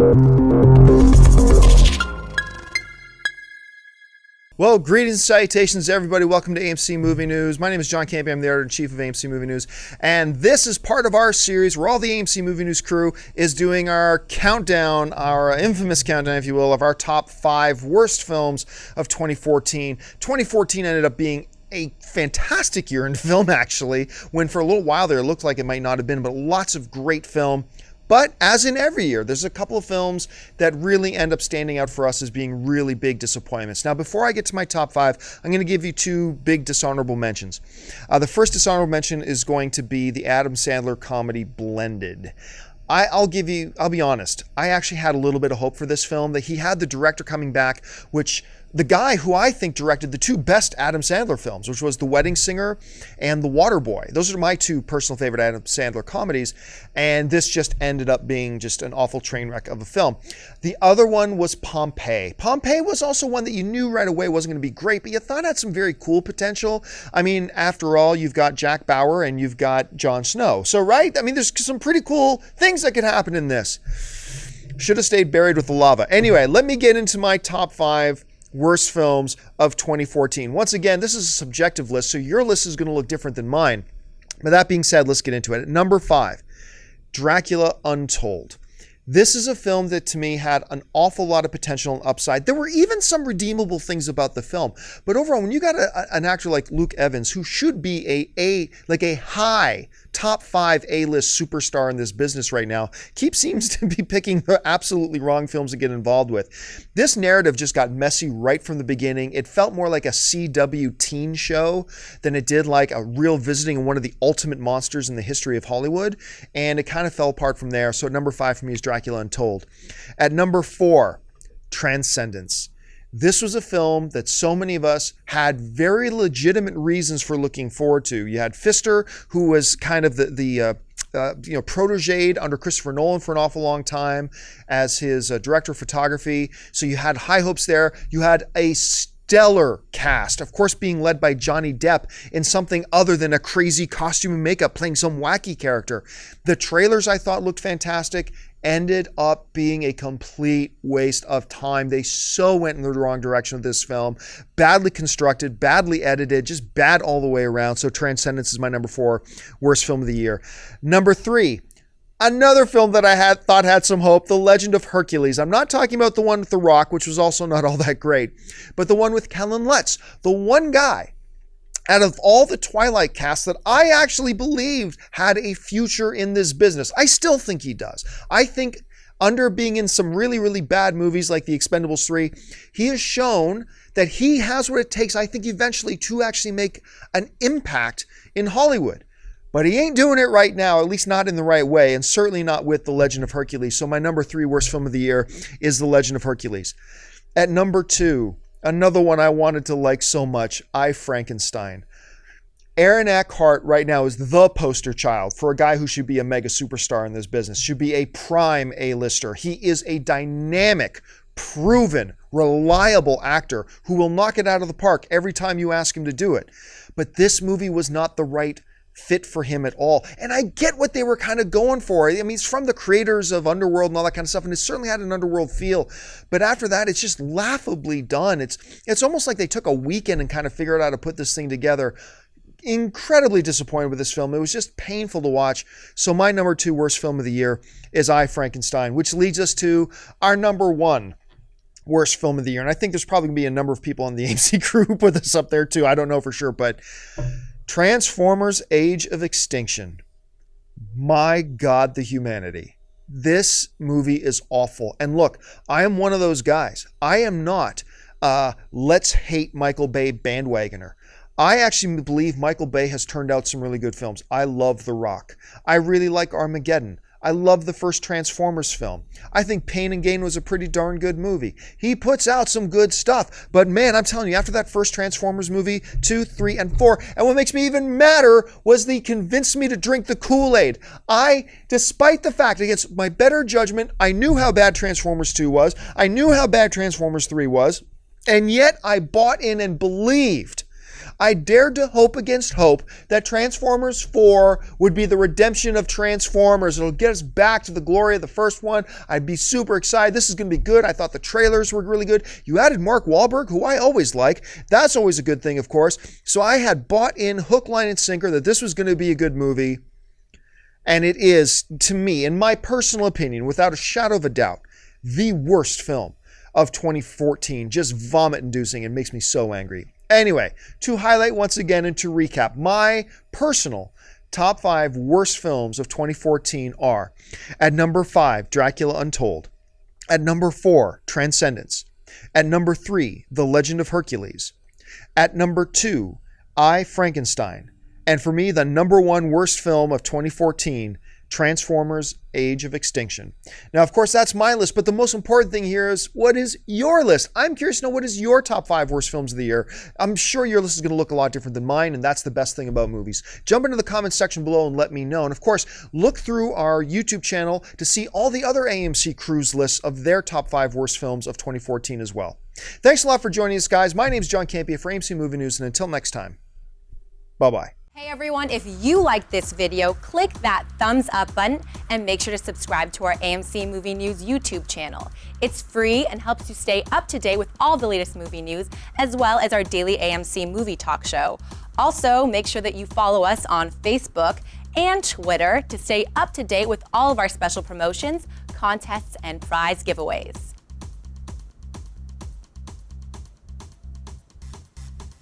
Well, greetings and salutations, everybody. Welcome to AMC Movie News. My name is John Campea. I'm the editor-in-chief of AMC Movie News. And this is part of our series where all the AMC Movie News crew is doing our countdown, our infamous countdown, if you will, of our top 5 worst films of 2014. 2014 ended up being a fantastic year in film, actually, when for a little while there it looked like it might not have been, but lots of great film. But as in every year, there's a couple of films that really end up standing out for us as being really big disappointments. Now, before I get to my top 5, I'm going to give you 2 big dishonorable mentions. The first dishonorable mention is going to be the Adam Sandler comedy Blended. I'll be honest, I actually had a little bit of hope for this film, that he had the director coming back, which the guy who I think directed the 2 best Adam Sandler films, which was The Wedding Singer and The Waterboy. Those are my 2 personal favorite Adam Sandler comedies, and this just ended up being just an awful train wreck of a film. The other one was POMPEII. POMPEII was also one that you knew right away wasn't going to be great, but you thought had some very cool potential. I mean, after all, you've got Jack Bauer and you've got Jon Snow. So, right? I mean, there's some pretty cool things that could happen in this. Should have stayed buried with the lava. Anyway, let me get into my top 5 worst films of 2014. Once again, this is a subjective list, so your list is going to look different than mine. But that being said, let's get into it. At number 5, Dracula Untold. This is a film that to me had an awful lot of potential and upside. There were even some redeemable things about the film. But overall, when you got an actor like Luke Evans, who should be a high top 5 A-list superstar in this business right now, seems to be picking the absolutely wrong films to get involved with. This narrative just got messy right from the beginning. It felt more like a CW teen show than it did like a real visiting one of the ultimate monsters in the history of Hollywood. And it kind of fell apart from there. So at number 5 for me is Dracula Untold. At number 4, Transcendence. This was a film that so many of us had very legitimate reasons for looking forward to. You had Pfister, who was kind of the protégé under Christopher Nolan for an awful long time as his director of photography. So you had high hopes there. You had a stellar cast, of course, being led by Johnny Depp in something other than a crazy costume and makeup, playing some wacky character. The trailers I thought looked fantastic. Ended up being a complete waste of time. They so went in the wrong direction with this film. Badly constructed, badly edited, just bad all the way around. So Transcendence is my number 4 worst film of the year. Number 3, another film that I thought had some hope, The Legend of Hercules. I'm not talking about the one with The Rock, which was also not all that great, but the one with Kellen Lutz, the one guy out of all the Twilight cast that I actually believed had a future in this business. I still think he does. I think under being in some really, really bad movies like The Expendables 3, he has shown that he has what it takes, I think, eventually to actually make an impact in Hollywood. But he ain't doing it right now, at least not in the right way, and certainly not with The Legend of Hercules. So my number 3 worst film of the year is The Legend of Hercules. At number 2, another one I wanted to like so much, Frankenstein. Aaron Eckhart right now is the poster child for a guy who should be a mega superstar in this business, should be a prime A-lister. He is a dynamic, proven, reliable actor who will knock it out of the park every time you ask him to do it. But this movie was not the right fit for him at all. And I get what they were kind of going for. I mean, it's from the creators of Underworld and all that kind of stuff, and it certainly had an Underworld feel. But after that, it's just laughably done. It's almost like they took a weekend and kind of figured out how to put this thing together. Incredibly disappointed with this film. It was just painful to watch. So my number 2 worst film of the year is Frankenstein, which leads us to our number 1 worst film of the year. And I think there's probably going to be a number of people on the AMC crew who put this up there too. I don't know for sure, but Transformers: Age of Extinction. My God, the humanity. This movie is awful. And look, I am one of those guys. I am not let's hate Michael Bay bandwagoner. I actually believe Michael Bay has turned out some really good films. I love The Rock. I really like Armageddon. I love the first Transformers film. I think Pain and Gain was a pretty darn good movie. He puts out some good stuff. But man, I'm telling you, after that first Transformers movie, 2, 3, and 4, and what makes me even madder was they convinced me to drink the Kool-Aid. Despite the fact, against my better judgment, I knew how bad Transformers 2 was. I knew how bad Transformers 3 was. And yet I bought in and believed. I dared to hope against hope that Transformers 4 would be the redemption of Transformers. It'll get us back to the glory of the first one. I'd be super excited. This is going to be good. I thought the trailers were really good. You added Mark Wahlberg, who I always like. That's always a good thing, of course. So I had bought in hook, line, and sinker that this was going to be a good movie. And it is, to me, in my personal opinion, without a shadow of a doubt, the worst film of 2014. Just vomit-inducing. It makes me so angry. Anyway, to highlight once again and to recap, my personal top 5 worst films of 2014 are: at number 5, Dracula Untold; at number 4, Transcendence; at number 3, The Legend of Hercules; at number 2, I, Frankenstein; and for me, the number 1 worst film of 2014, Transformers: Age of Extinction. Now, of course, that's my list, but the most important thing here is, what is your list? I'm curious to know, what is your top 5 worst films of the year? I'm sure your list is going to look a lot different than mine, and that's the best thing about movies. Jump into the comments section below and let me know. And of course, look through our YouTube channel to see all the other AMC crews lists of their top 5 worst films of 2014 as well. Thanks a lot for joining us, guys. My name is John Campea for AMC Movie News, and until next time, bye-bye. Hey everyone, if you liked this video, click that thumbs up button and make sure to subscribe to our AMC Movie News YouTube channel. It's free and helps you stay up to date with all the latest movie news, as well as our daily AMC movie talk show. Also, make sure that you follow us on Facebook and Twitter to stay up to date with all of our special promotions, contests, and prize giveaways.